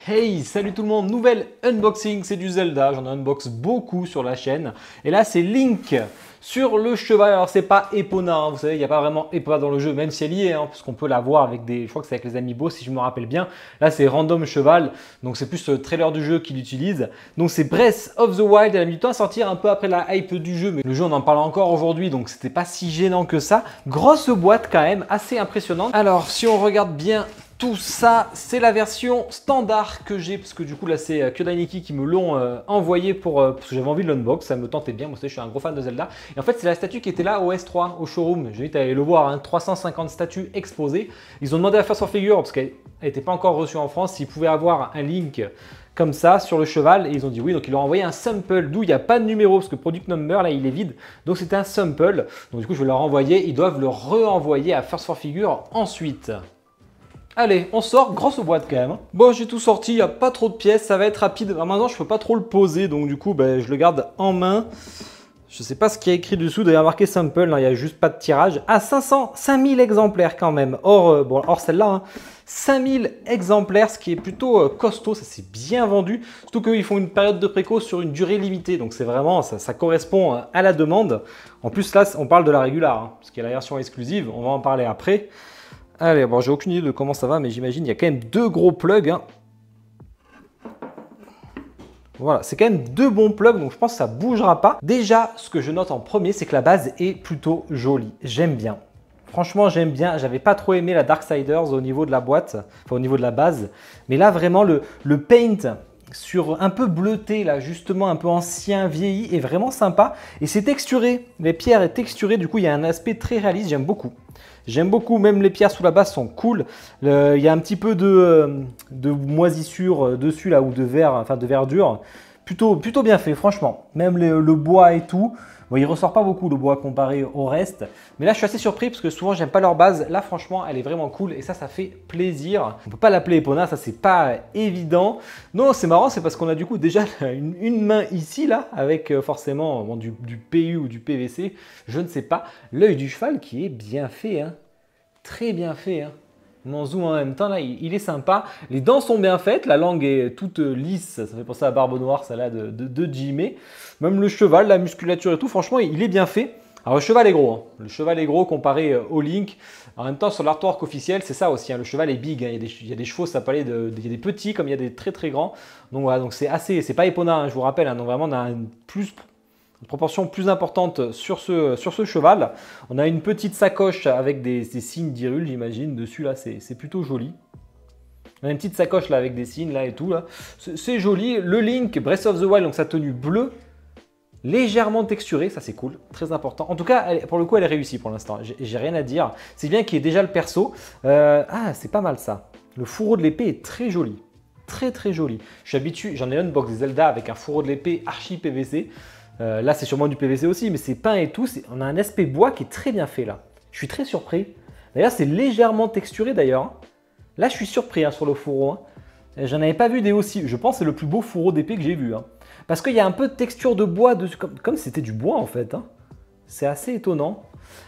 Hey, salut tout le monde, nouvelle unboxing, c'est du Zelda, j'en ai unbox beaucoup sur la chaîne. Et là c'est Link sur le cheval, alors c'est pas Epona, hein, vous savez, il n'y a pas vraiment Epona dans le jeu, même si elle y est, hein, parce qu'on peut la voir avec des, je crois que c'est avec les amiibo si je me rappelle bien. Là c'est Random Cheval, donc c'est plus le trailer du jeu qu'il utilise. Donc c'est Breath of the Wild, elle a mis du temps à sortir un peu après la hype du jeu, mais le jeu on en parle encore aujourd'hui, donc c'était pas si gênant que ça. Grosse boîte quand même, assez impressionnante. Alors si on regarde bien tout ça, c'est la version standard que j'ai, parce que du coup là c'est Kyodainiki qui me l'ont envoyé parce que j'avais envie de l'unbox, ça me tentait bien, moi je suis un gros fan de Zelda. Et en fait c'est la statue qui était là au S3, au showroom, j'invite à aller le voir, hein, 350 statues exposées. Ils ont demandé à First for Figure, parce qu'elle n'était pas encore reçue en France, s'ils pouvaient avoir un Link comme ça sur le cheval, et ils ont dit oui, donc ils leur ont envoyé un sample, d'où il n'y a pas de numéro, parce que Product Number là il est vide, donc c'était un sample, donc du coup je vais leur envoyer, ils doivent le re-envoyer à First for Figure ensuite. Allez, on sort, grosse boîte quand même. Bon, j'ai tout sorti, il n'y a pas trop de pièces, ça va être rapide. Alors maintenant, je ne peux pas trop le poser, donc du coup, je le garde en main. Je ne sais pas ce qu'il y a écrit dessous, d'ailleurs marqué sample, il n'y a juste pas de tirage. Ah, 5000 exemplaires quand même, hors celle-là. Hein. 5000 exemplaires, ce qui est plutôt costaud, ça s'est bien vendu. Surtout qu'ils font une période de préco sur une durée limitée, donc c'est vraiment, ça correspond à la demande. En plus là, on parle de la régulière, hein, parce qu'il y a la version exclusive, on va en parler après. Allez, bon, j'ai aucune idée de comment ça va, mais j'imagine il y a quand même deux gros plugs. Hein. Voilà, c'est quand même deux bons plugs, donc je pense que ça ne bougera pas. Déjà, ce que je note en premier, c'est que la base est plutôt jolie. J'aime bien. Franchement, j'aime bien. J'avais pas trop aimé la Darksiders au niveau de la boîte, enfin au niveau de la base. Mais là, vraiment, le paint sur un peu bleuté, là, justement, un peu ancien, vieilli, est vraiment sympa. Et c'est texturé. Les pierres sont texturées, du coup, il y a un aspect très réaliste. J'aime beaucoup. J'aime beaucoup, même les pierres sous la base sont cool. Il y a un petit peu de moisissure dessus là ou de verre, enfin de verdure. Plutôt bien fait, franchement. Même le bois et tout. Bon, il ressort pas beaucoup le bois comparé au reste. Mais là, je suis assez surpris parce que souvent, j'aime pas leur base. Là, franchement, elle est vraiment cool et ça fait plaisir. On peut pas l'appeler Epona, ça c'est pas évident. Non, c'est marrant, c'est parce qu'on a du coup déjà une main ici là avec forcément du PU ou du PVC, je ne sais pas. L'œil du cheval qui est bien fait, hein. Très bien fait. Hein. On zoom en même temps, là, il est sympa. Les dents sont bien faites, la langue est toute lisse. Ça fait penser à Barbe Noire, celle-là de Jimé. Même le cheval, la musculature et tout, franchement, il est bien fait. Alors, le cheval est gros. Hein. Le cheval est gros comparé au Link. En même temps, sur l'artwork officiel, c'est ça aussi. Hein. Le cheval est big. Hein. Il y a des chevaux, ça peut aller il y a des petits comme il y a des très très grands. Donc voilà, donc c'est pas Epona, hein, je vous rappelle. Hein. Donc vraiment, on a une proportion plus importante sur ce cheval. On a une petite sacoche avec des signes d'Hyrule, j'imagine, dessus là, c'est plutôt joli. On a une petite sacoche là avec des signes là et tout là. C'est joli. Le Link, Breath of the Wild, donc sa tenue bleue, légèrement texturée, ça c'est cool, très important. En tout cas, pour le coup, elle est réussie pour l'instant. J'ai rien à dire. C'est bien qu'il y ait déjà le perso. Ah, c'est pas mal ça. Le fourreau de l'épée est très joli. Très très joli. Je suis habitué, j'en ai unbox des Zelda avec un fourreau de l'épée archi PVC. Là, c'est sûrement du PVC aussi, mais c'est peint et tout. On a un aspect bois qui est très bien fait là. Je suis très surpris. D'ailleurs, c'est légèrement texturé d'ailleurs. Hein. Là, je suis surpris hein, sur le fourreau. Hein. J'en avais pas vu des aussi. Je pense que c'est le plus beau fourreau d'épée que j'ai vu. Hein. Parce qu'il y a un peu de texture de bois dessus, comme si c'était du bois en fait. Hein. C'est assez étonnant.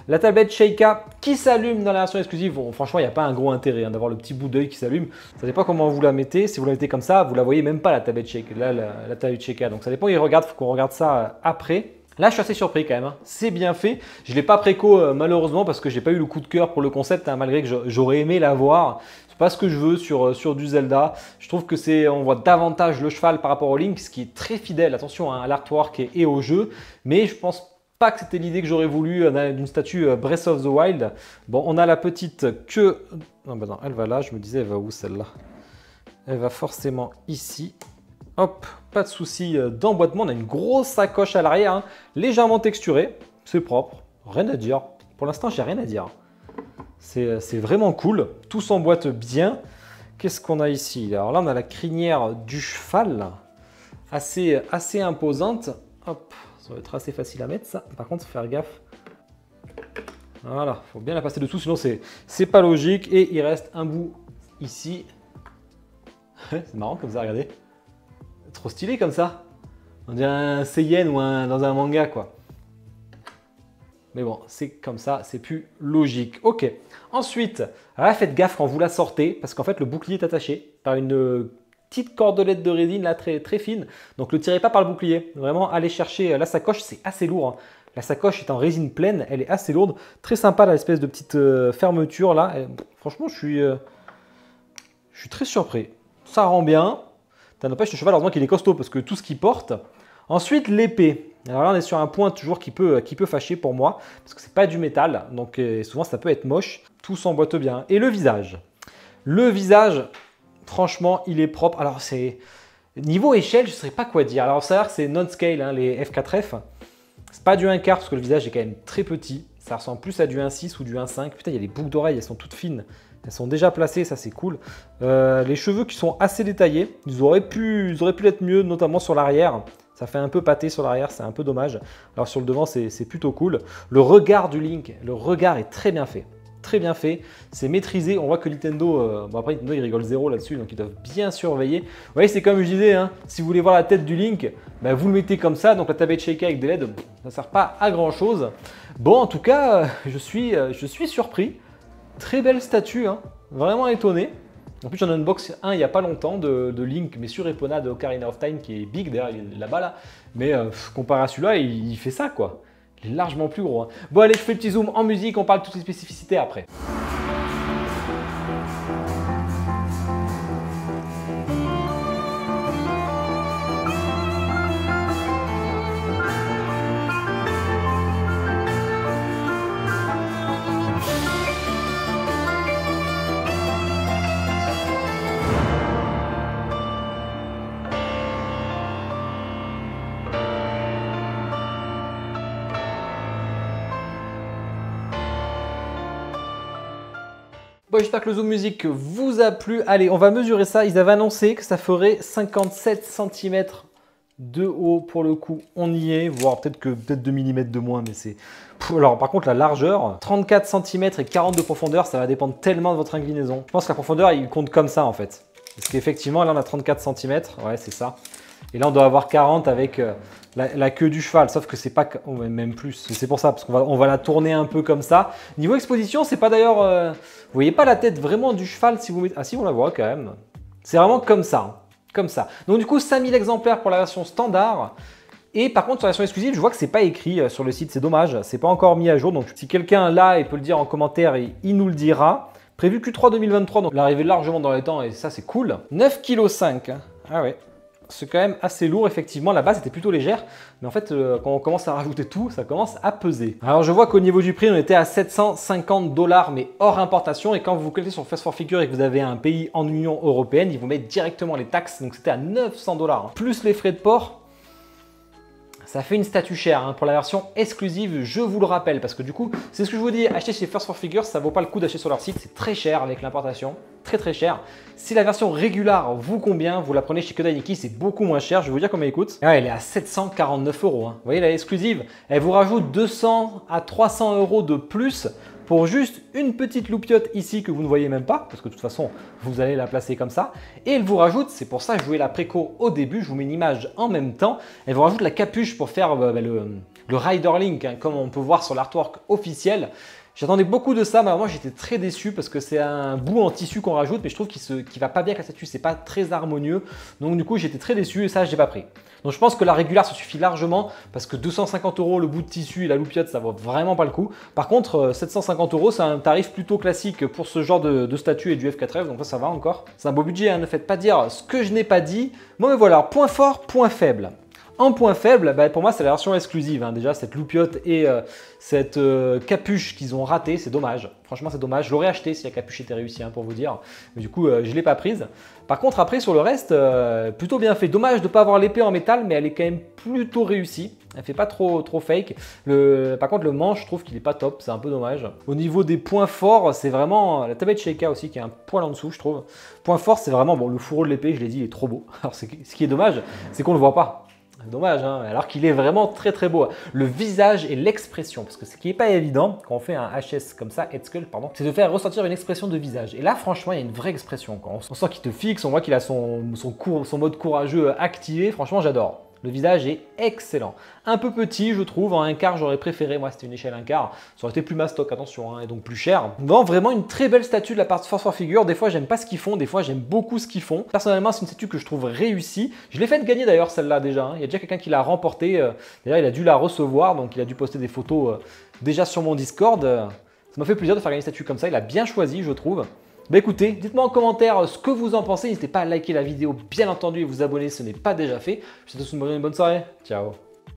La tablette Sheikah qui s'allume dans la version exclusive. Bon, franchement, il n'y a pas un gros intérêt hein, d'avoir le petit bout d'œil qui s'allume. Ça dépend comment vous la mettez. Si vous la mettez comme ça, vous la voyez même pas la tablette Sheikah. Là, la tablette Sheikah. Donc ça dépend, il faut qu'on regarde ça après. Là, je suis assez surpris quand même. Hein. C'est bien fait. Je ne l'ai pas préco malheureusement parce que j'ai pas eu le coup de cœur pour le concept, hein, malgré que j'aurais aimé l'avoir. C'est pas ce que je veux sur du Zelda. Je trouve que on voit davantage le cheval par rapport au Link, ce qui est très fidèle. Attention hein, à l'artwork et au jeu, mais je pense pas que c'était l'idée que j'aurais voulu d'une statue Breath of the Wild. Bon, on a la petite queue. Non, bah non, elle va là. Je me disais, elle va où celle-là? Elle va forcément ici. Hop, pas de souci d'emboîtement. On a une grosse sacoche à l'arrière, hein, légèrement texturée. C'est propre, rien à dire. Pour l'instant, j'ai rien à dire. C'est vraiment cool. Tout s'emboîte bien. Qu'est-ce qu'on a ici? Alors là, on a la crinière du cheval, assez imposante. Hop. Ça va être assez facile à mettre ça. Par contre, faut faire gaffe. Voilà, il faut bien la passer dessous, sinon c'est pas logique. Et il reste un bout ici. C'est marrant comme ça, regardez. Trop stylé comme ça. On dirait un Seiyen ou dans un manga quoi. Mais bon, c'est comme ça, c'est plus logique. Ok. Ensuite, là, faites gaffe quand vous la sortez, parce qu'en fait, le bouclier est attaché par une petite cordelette de résine là très, très fine. Donc ne le tirez pas par le bouclier. Vraiment, allez chercher la sacoche, c'est assez lourd. Hein. La sacoche est en résine pleine, elle est assez lourde. Très sympa l'espèce de petite fermeture là. Et, franchement, je suis très surpris. Ça rend bien. Ça n'empêche le cheval, heureusement qu'il est costaud parce que tout ce qu'il porte. Ensuite, l'épée. Alors là, on est sur un point toujours qui peut fâcher pour moi parce que c'est pas du métal. Donc souvent, ça peut être moche. Tout s'emboîte bien. Et le visage. Le visage, franchement, il est propre. Alors, c'est niveau échelle, je ne saurais pas quoi dire. Alors, ça a l'air que c'est non-scale, hein, les F4F. C'est pas du 1/4 parce que le visage est quand même très petit. Ça ressemble plus à du 1/6 ou du 1/5. Putain, il y a les boucles d'oreilles, elles sont toutes fines. Elles sont déjà placées, ça c'est cool. Les cheveux qui sont assez détaillés, ils auraient pu l'être mieux, notamment sur l'arrière. Ça fait un peu pâté sur l'arrière, c'est un peu dommage. Alors sur le devant, c'est plutôt cool. Le regard du Link, le regard est très bien fait. Très bien fait, c'est maîtrisé. On voit que Nintendo, bon après Nintendo il rigole zéro là-dessus, donc ils doivent bien surveiller. Vous voyez, c'est comme je disais, hein, si vous voulez voir la tête du Link, ben, vous le mettez comme ça, donc la tablette Sheikah avec des LED, ça ne sert pas à grand chose. Bon, en tout cas, je suis surpris. Très belle statue, hein, vraiment étonné. En plus, j'en ai unbox un il n'y a pas longtemps de Link, mais sur Epona de Ocarina of Time qui est big, d'ailleurs il est là-bas là. Mais comparé à celui-là, il fait ça quoi. Il est largement plus gros. Hein. Bon allez, je fais le petit zoom en musique, on parle de toutes les spécificités après. Bon, j'espère que le zoom musique vous a plu. Allez, on va mesurer ça. Ils avaient annoncé que ça ferait 57 cm de haut. Pour le coup, on y est. Voire peut-être 2 mm de moins, mais c'est... Alors, par contre, la largeur, 34 cm et 40 de profondeur, ça va dépendre tellement de votre inclinaison. Je pense que la profondeur, il compte comme ça, en fait. Parce qu'effectivement, là, on a 34 cm. Ouais, c'est ça. Et là, on doit avoir 40 avec la queue du cheval, sauf que c'est pas... Oh, même plus, c'est pour ça, parce qu'on va la tourner un peu comme ça. Niveau exposition, c'est pas d'ailleurs... vous voyez pas la tête vraiment du cheval si vous mettez... Ah si, on la voit quand même. C'est vraiment comme ça, hein, comme ça. Donc du coup, 5000 exemplaires pour la version standard. Et par contre, sur la version exclusive, je vois que c'est pas écrit sur le site, c'est dommage. C'est pas encore mis à jour, donc si quelqu'un l'a et peut le dire en commentaire, il nous le dira. Prévu Q3 2023, donc l'arrivée largement dans les temps, et ça, c'est cool. 9,5 kg. Ah ouais. C'est quand même assez lourd, effectivement. La base était plutôt légère, mais en fait, quand on commence à rajouter tout, ça commence à peser. Alors, je vois qu'au niveau du prix, on était à 750 $, mais hors importation. Et quand vous cliquez sur Fast for Figure et que vous avez un pays en Union européenne, ils vous mettent directement les taxes. Donc, c'était à 900 $. Hein. Plus les frais de port. Ça fait une statue chère hein, pour la version exclusive, je vous le rappelle, parce que du coup, c'est ce que je vous dis, acheter chez First for Figures, ça vaut pas le coup d'acheter sur leur site, c'est très cher avec l'importation, très cher. Si la version régulière vous convient, vous la prenez chez Kodainiki, c'est beaucoup moins cher, je vais vous dire combien elle coûte. Ah, elle est à 749 €. Hein. Vous voyez, la exclusive, elle vous rajoute 200 à 300 € de plus pour juste une petite loupiote ici que vous ne voyez même pas, parce que de toute façon, vous allez la placer comme ça. Et elle vous rajoute, c'est pour ça que je jouais la préco au début, je vous mets une image en même temps, elle vous rajoute la capuche pour faire le Rider Link, hein, comme on peut voir sur l'artwork officiel. J'attendais beaucoup de ça, mais moi j'étais très déçu parce que c'est un bout en tissu qu'on rajoute, mais je trouve qu'il va pas bien avec la statue, c'est pas très harmonieux. Donc du coup j'étais très déçu et ça je n'ai pas pris. Donc je pense que la régulière ça suffit largement parce que 250 € le bout de tissu et la loupiote ça vaut vraiment pas le coup. Par contre 750 € c'est un tarif plutôt classique pour ce genre de statue et du F4F, donc ça va encore. C'est un beau budget, hein, ne faites pas dire ce que je n'ai pas dit. Bon mais voilà, point fort, point faible. En point faible, bah, pour moi, c'est la version exclusive. Hein. Déjà, cette loupiote et cette capuche qu'ils ont ratée, c'est dommage. Franchement, c'est dommage. Je l'aurais acheté si la capuche était réussie, hein, pour vous dire. Mais du coup, je ne l'ai pas prise. Par contre, après, sur le reste, plutôt bien fait. Dommage de ne pas avoir l'épée en métal, mais elle est quand même plutôt réussie. Elle ne fait pas trop fake. Par contre, le manche, je trouve qu'il n'est pas top. C'est un peu dommage. Au niveau des points forts, c'est vraiment la tablette Sheikah aussi qui est un poil en dessous, je trouve. Point fort, c'est vraiment bon, le fourreau de l'épée, je l'ai dit, il est trop beau. Alors, ce qui est dommage, c'est qu'on ne le voit pas. Dommage, hein, alors qu'il est vraiment très beau. Le visage et l'expression, parce que ce qui n'est pas évident quand on fait un HS comme ça, Headsculpt, pardon, c'est de faire ressortir une expression de visage. Et là, franchement, il y a une vraie expression. On sent qu'il te fixe, on voit qu'il a son mode courageux activé. Franchement, j'adore. Le visage est excellent. Un peu petit, je trouve. En 1/4, j'aurais préféré. Moi, c'était une échelle 1/4. Ça aurait été plus mastoc, attention, hein, et donc plus cher. Non, vraiment une très belle statue de la part de Force Figure. Des fois, j'aime pas ce qu'ils font. Des fois, j'aime beaucoup ce qu'ils font. Personnellement, c'est une statue que je trouve réussie. Je l'ai fait gagner d'ailleurs, celle-là déjà. Hein. Il y a déjà quelqu'un qui l'a remportée. D'ailleurs, il a dû la recevoir. Donc, il a dû poster des photos déjà sur mon Discord. Ça m'a fait plaisir de faire gagner une statue comme ça. Il a bien choisi, je trouve. Bah écoutez, dites-moi en commentaire ce que vous en pensez. N'hésitez pas à liker la vidéo, bien entendu, et vous abonner si ce n'est pas déjà fait. Je vous souhaite une bonne soirée. Ciao.